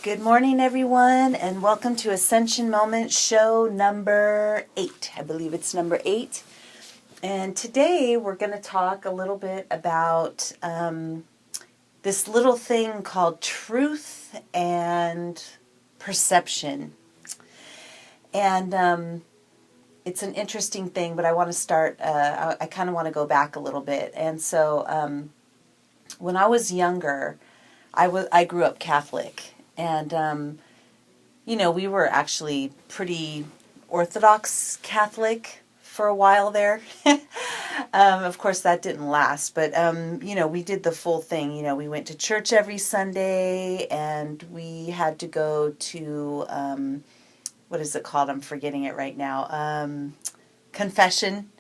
Good morning, everyone, and welcome to Ascension Moment show number 8. I believe it's number 8. And today we're going to talk a little bit about this little thing called truth and perception. And it's an interesting thing, but I want to start, I kind of want to go back a little bit. And so when I was younger, I grew up Catholic. And, we were actually pretty Orthodox Catholic for a while there. Of course, that didn't last. But, we did the full thing. We went to church every Sunday, and we had to go to, what is it called? I'm forgetting it right now. Confession.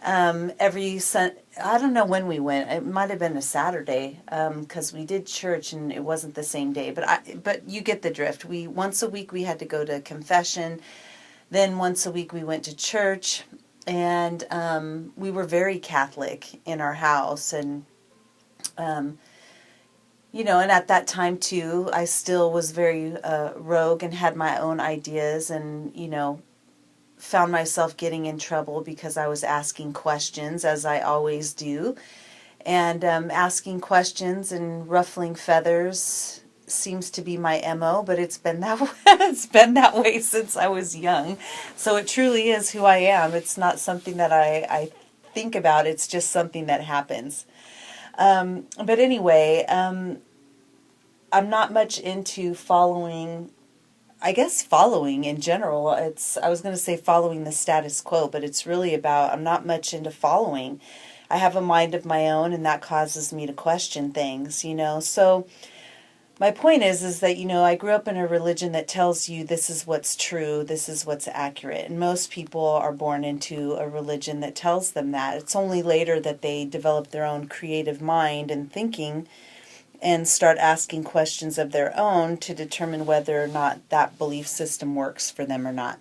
I don't know when we went. It might have been a Saturday, because we did church and it wasn't the same day. But you get the drift. Once a week we had to go to confession. Then once a week we went to church, and we were very Catholic in our house. And and at that time too, I still was very rogue and had my own ideas, and found myself getting in trouble because I was asking questions, as I always do. And asking questions and ruffling feathers seems to be my MO, but it's been that way since I was young. So it truly is who I am. It's not something that I think about. It's just something that happens. But anyway, I'm not much into following in general. I was going to say following the status quo, but it's really about, I'm not much into following. I have a mind of my own, and that causes me to question things, So my point is that, I grew up in a religion that tells you this is what's true, this is what's accurate. And most people are born into a religion that tells them that. It's only later that they develop their own creative mind and thinking and start asking questions of their own to determine whether or not that belief system works for them or not.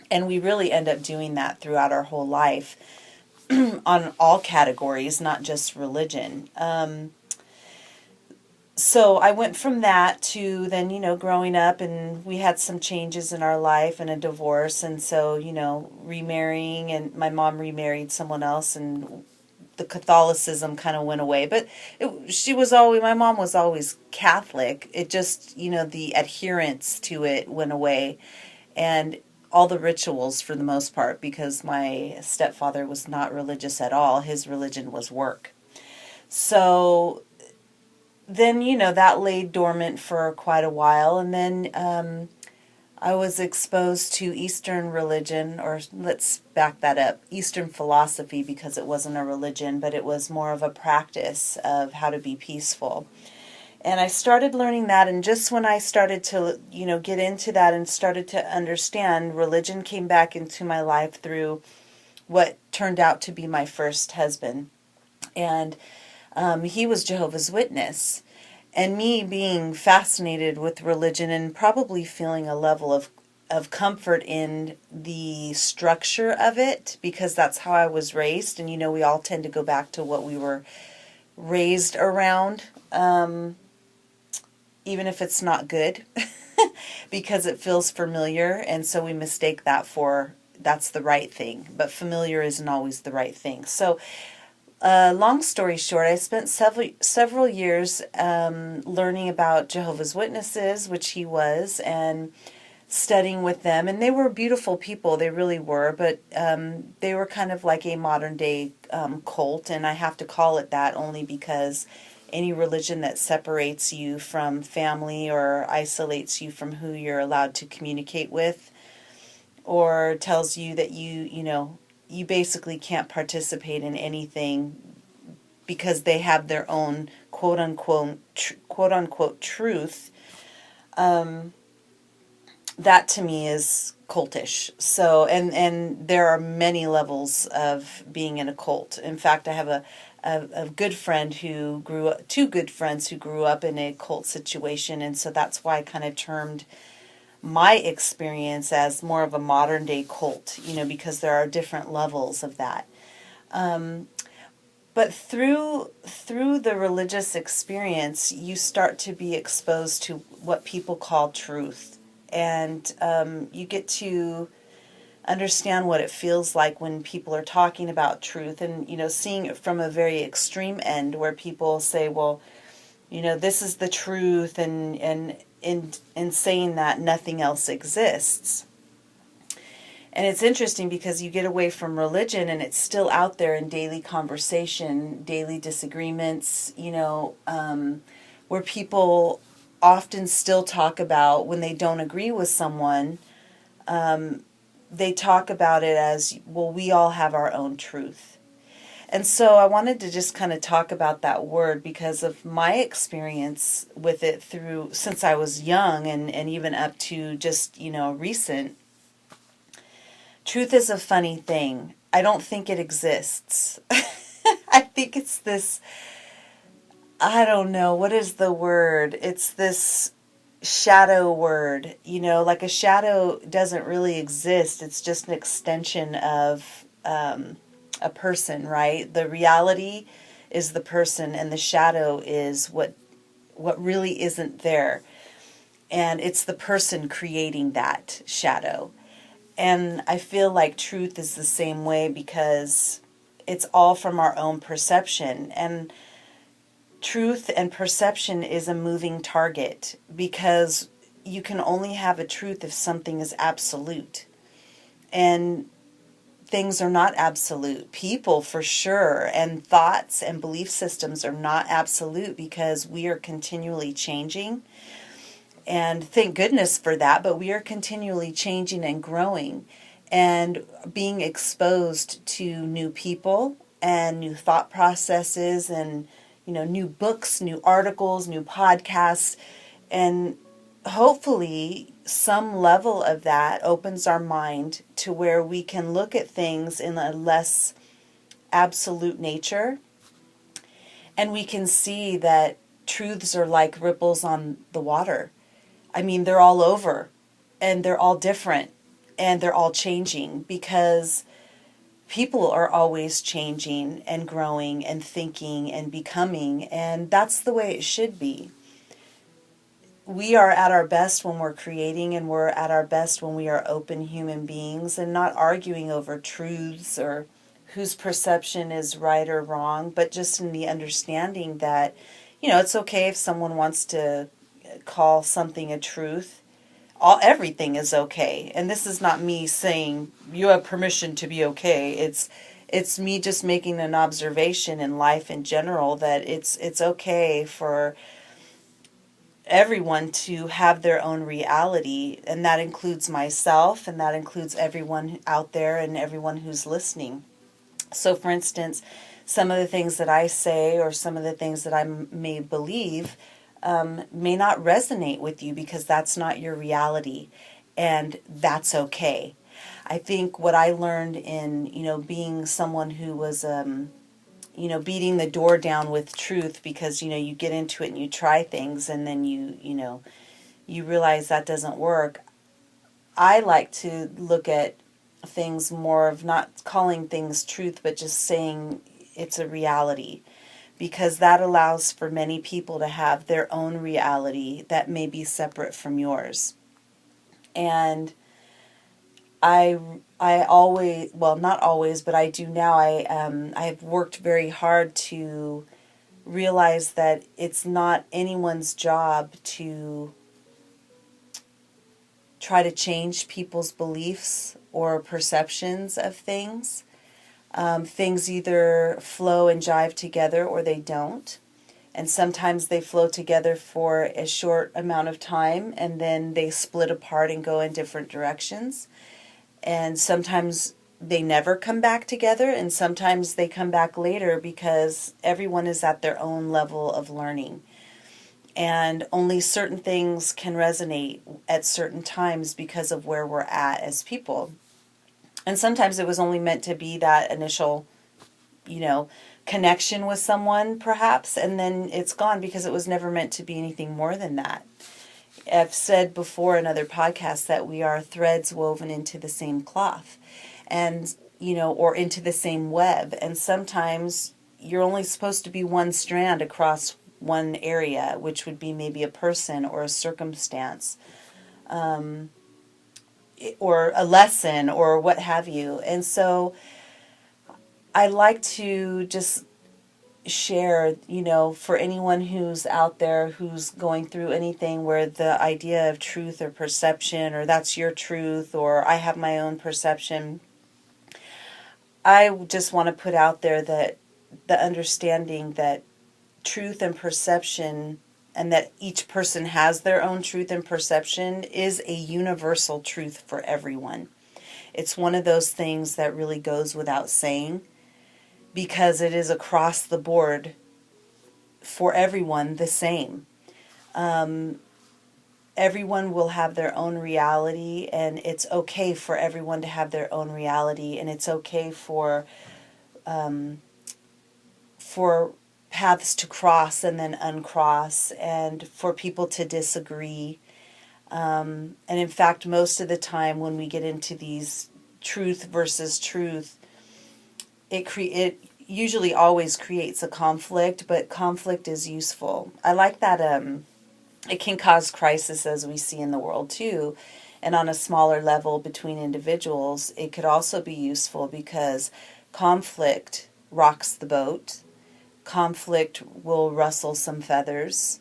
And we really end up doing that throughout our whole life on all categories, not just religion. So I went from that to then, growing up, and we had some changes in our life and a divorce. And so, remarrying, and my mom remarried someone else, and the Catholicism kind of went away. But my mom was always Catholic. It just, the adherence to it went away, and all the rituals for the most part, because my stepfather was not religious at all. His religion was work. So then, that lay dormant for quite a while. And then I was exposed to Eastern religion, or let's back that up, Eastern philosophy, because it wasn't a religion, but it was more of a practice of how to be peaceful. And I started learning that, and just when I started to, get into that and started to understand, religion came back into my life through what turned out to be my first husband. And he was Jehovah's Witness. And me being fascinated with religion and probably feeling a level of comfort in the structure of it, because that's how I was raised. And, we all tend to go back to what we were raised around, even if it's not good, because it feels familiar. And so we mistake that for that's the right thing. But familiar isn't always the right thing. So long story short, I spent several years learning about Jehovah's Witnesses, which he was, and studying with them. And they were beautiful people, they really were, but they were kind of like a modern day cult, and I have to call it that only because any religion that separates you from family or isolates you from who you're allowed to communicate with, or tells you that you basically can't participate in anything because they have their own quote unquote truth. That to me is cultish. So, and there are many levels of being in a cult. In fact, I have a good friend who two good friends who grew up in a cult situation, and so that's why I kind of termed my experience as more of a modern day cult, because there are different levels of that. But through the religious experience, you start to be exposed to what people call truth, and you get to understand what it feels like when people are talking about truth, and seeing it from a very extreme end where people say, well, this is the truth, and in saying that, nothing else exists. And it's interesting because you get away from religion and it's still out there in daily conversation, daily disagreements, where people often still talk about when they don't agree with someone, they talk about it as, well, we all have our own truth. And so I wanted to just kind of talk about that word because of my experience with it since I was young and even up to just, recent. Truth is a funny thing. I don't think it exists. I think it's this, I don't know, what is the word? It's this shadow word, like a shadow doesn't really exist. It's just an extension of a person, right? The reality is the person, and the shadow is what really isn't there. And it's the person creating that shadow. And I feel like truth is the same way because it's all from our own perception. And truth and perception is a moving target because you can only have a truth if something is absolute. And things are not absolute. People, for sure, and thoughts and belief systems are not absolute because we are continually changing. And thank goodness for that, but we are continually changing and growing and being exposed to new people and new thought processes and, new books, new articles, new podcasts. And hopefully some level of that opens our mind to where we can look at things in a less absolute nature. And we can see that truths are like ripples on the water. I mean, they're all over, and they're all different, and they're all changing because people are always changing and growing and thinking and becoming, and that's the way it should be. We are at our best when we're creating, and we're at our best when we are open human beings and not arguing over truths or whose perception is right or wrong, but just in the understanding that, it's okay if someone wants to call something a truth. Everything is okay. And this is not me saying you have permission to be okay. It's me just making an observation in life in general that it's okay for everyone to have their own reality, and that includes myself, and that includes everyone out there and everyone who's listening. So for instance, some of the things that I say or some of the things that I may believe may not resonate with you because that's not your reality, and that's okay. I think what I learned in, being someone who was, beating the door down with truth because, you get into it and you try things and then you realize that doesn't work. I like to look at things more of not calling things truth, but just saying it's a reality. Because that allows for many people to have their own reality that may be separate from yours. And I always, well, not always, but I do now, I've worked very hard to realize that it's not anyone's job to try to change people's beliefs or perceptions of things. Things either flow and jive together or they don't. And sometimes they flow together for a short amount of time and then they split apart and go in different directions. And sometimes they never come back together, and sometimes they come back later because everyone is at their own level of learning. And only certain things can resonate at certain times because of where we're at as people. And sometimes it was only meant to be that initial, connection with someone, perhaps, and then it's gone because it was never meant to be anything more than that. I've said before in other podcasts that we are threads woven into the same cloth, and, or into the same web. And sometimes you're only supposed to be one strand across one area, which would be maybe a person or a circumstance, or a lesson or what have you. And so I like to just share, for anyone who's out there who's going through anything where the idea of truth or perception, or that's your truth, or I have my own perception, I just want to put out there that the understanding that truth and perception, and that each person has their own truth and perception, is a universal truth for everyone. It's one of those things that really goes without saying, because it is across the board for everyone the same. Everyone will have their own reality, and it's okay for everyone to have their own reality, and it's okay for paths to cross and then uncross, and for people to disagree. And in fact, most of the time when we get into these truth versus truth, it usually always creates a conflict, but conflict is useful. I like that it can cause crisis, as we see in the world too, and on a smaller level between individuals. It could also be useful because conflict rocks the boat. Conflict will rustle some feathers.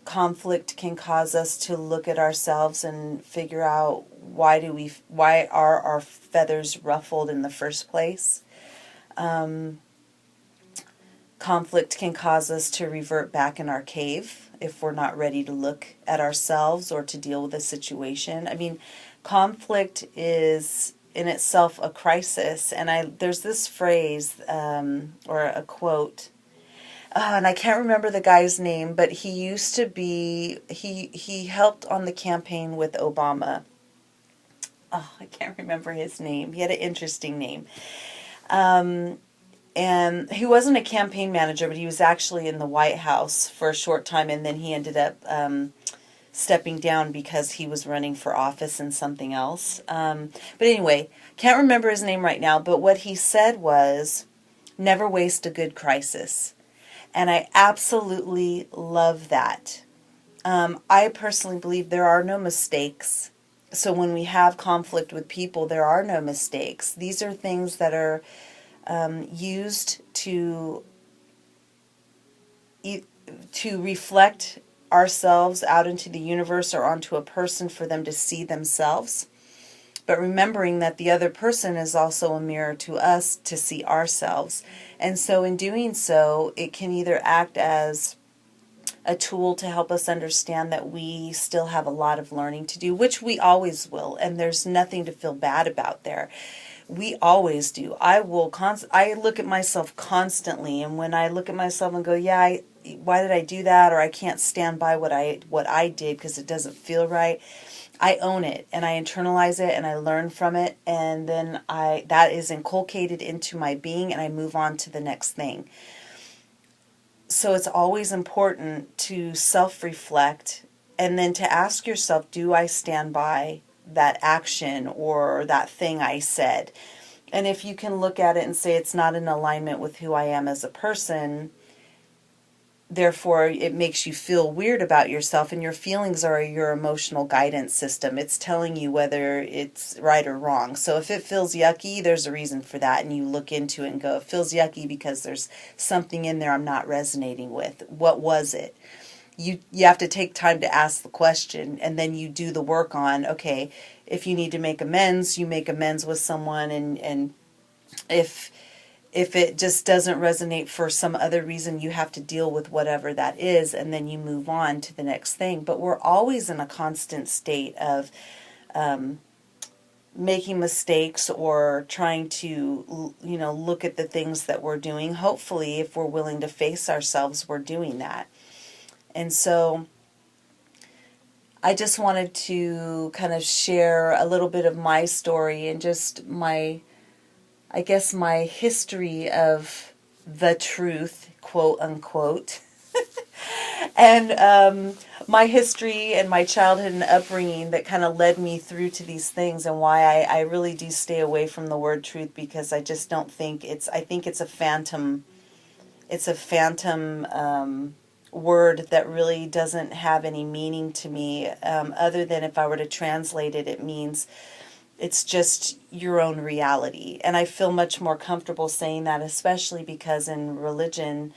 Conflict can cause us to look at ourselves and figure out why are our feathers ruffled in the first place. Conflict can cause us to revert back in our cave if we're not ready to look at ourselves or to deal with a situation. I mean, conflict is in itself a crisis. And there's this phrase, or a quote, and I can't remember the guy's name, but he used to be, he helped on the campaign with Obama. Oh, I can't remember his name. He had an interesting name. And he wasn't a campaign manager, but he was actually in the White House for a short time, and then he ended up stepping down because he was running for office in something else. But anyway, can't remember his name right now, but what he said was, never waste a good crisis. And I absolutely love that. I personally believe there are no mistakes. So when we have conflict with people, there are no mistakes. These are things that are used to reflect ourselves out into the universe or onto a person for them to see themselves. But remembering that the other person is also a mirror to us to see ourselves. And so in doing so, it can either act as a tool to help us understand that we still have a lot of learning to do, which we always will, and there's nothing to feel bad about there. We always do. I look at myself constantly, and when I look at myself and go, yeah, why did I do that? Or I can't stand by what I did because it doesn't feel right. I own it, and I internalize it, and I learn from it, and then that is inculcated into my being, and I move on to the next thing. So it's always important to self-reflect, and then to ask yourself, do I stand by that action or that thing I said? And if you can look at it and say it's not in alignment with who I am as a person, therefore it makes you feel weird about yourself, and your feelings are your emotional guidance system. It's telling you whether it's right or wrong. So if it feels yucky, there's a reason for that, and you look into it and go, it feels yucky because there's something in there I'm not resonating with. What was it? You have to take time to ask the question, and then you do the work on, okay, if you need to make amends, you make amends with someone, and if it just doesn't resonate for some other reason, you have to deal with whatever that is, and then you move on to the next thing. But we're always in a constant state of making mistakes or trying to, look at the things that we're doing. Hopefully, if we're willing to face ourselves, we're doing that. And so I just wanted to kind of share a little bit of my story and just my history of the truth, quote unquote. and my history and my childhood and upbringing that kind of led me through to these things, and why I really do stay away from the word truth, because I just don't think I think it's a phantom. It's a phantom word that really doesn't have any meaning to me, other than if I were to translate it, it means it's just your own reality. And I feel much more comfortable saying that, especially because in religion,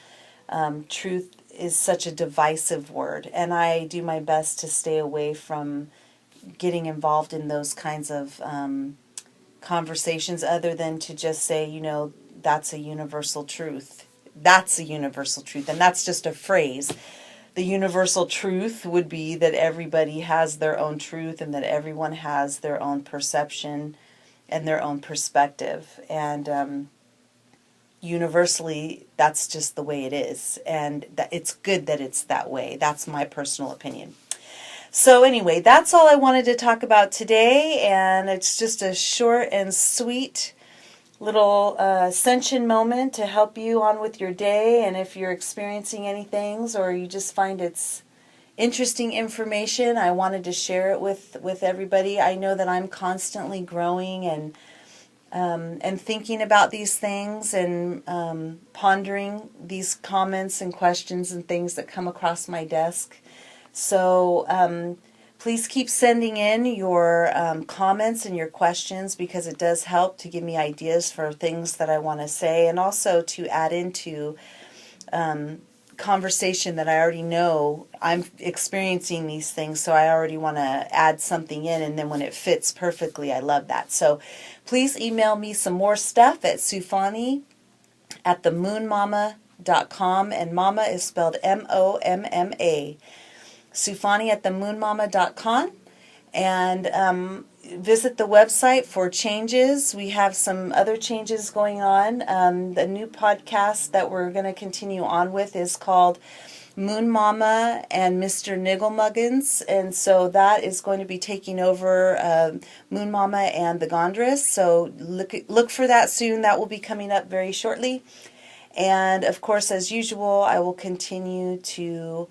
truth is such a divisive word. And I do my best to stay away from getting involved in those kinds of conversations, other than to just say, that's a universal truth. That's a universal truth. And that's just a phrase. The universal truth would be that everybody has their own truth, and that everyone has their own perception and their own perspective. And universally, that's just the way it is. And it's good that it's that way. That's my personal opinion. So anyway, that's all I wanted to talk about today. And it's just a short and sweet little Ascension moment to help you on with your day. And if you're experiencing any things, or you just find it's interesting information, I wanted to share it with everybody. I know that I'm constantly growing and thinking about these things, and pondering these comments and questions and things that come across my desk. So please keep sending in your comments and your questions, because it does help to give me ideas for things that I want to say, and also to add into conversation that I already know. I'm experiencing these things, so I already want to add something in, and then when it fits perfectly, I love that. So please email me some more stuff at sufani@themoonmama.com, and mama is spelled Momma. Sufani@themoonmama.com, and visit the website for changes. We have some other changes going on. The new podcast that we're going to continue on with is called Moon Momma and Mr. Nigglemuggins, and so that is going to be taking over Moon Momma and the Gondress. So look for that soon. That will be coming up very shortly. And of course, as usual, I will continue to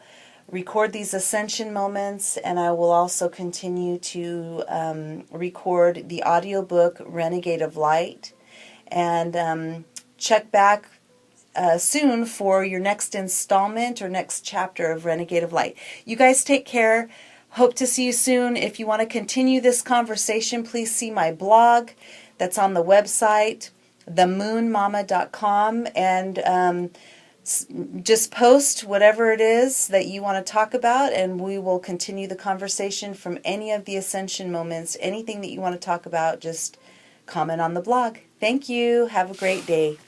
record these Ascension moments, and I will also continue to record the audiobook Renegade of Light, and check back soon for your next installment or next chapter of Renegade of Light. You guys take care. Hope to see you soon. If you want to continue this conversation, please see my blog that's on the website, themoonmama.com, and just post whatever it is that you want to talk about, and we will continue the conversation from any of the Ascension moments. Anything that you want to talk about, just comment on the blog. Thank you. Have a great day.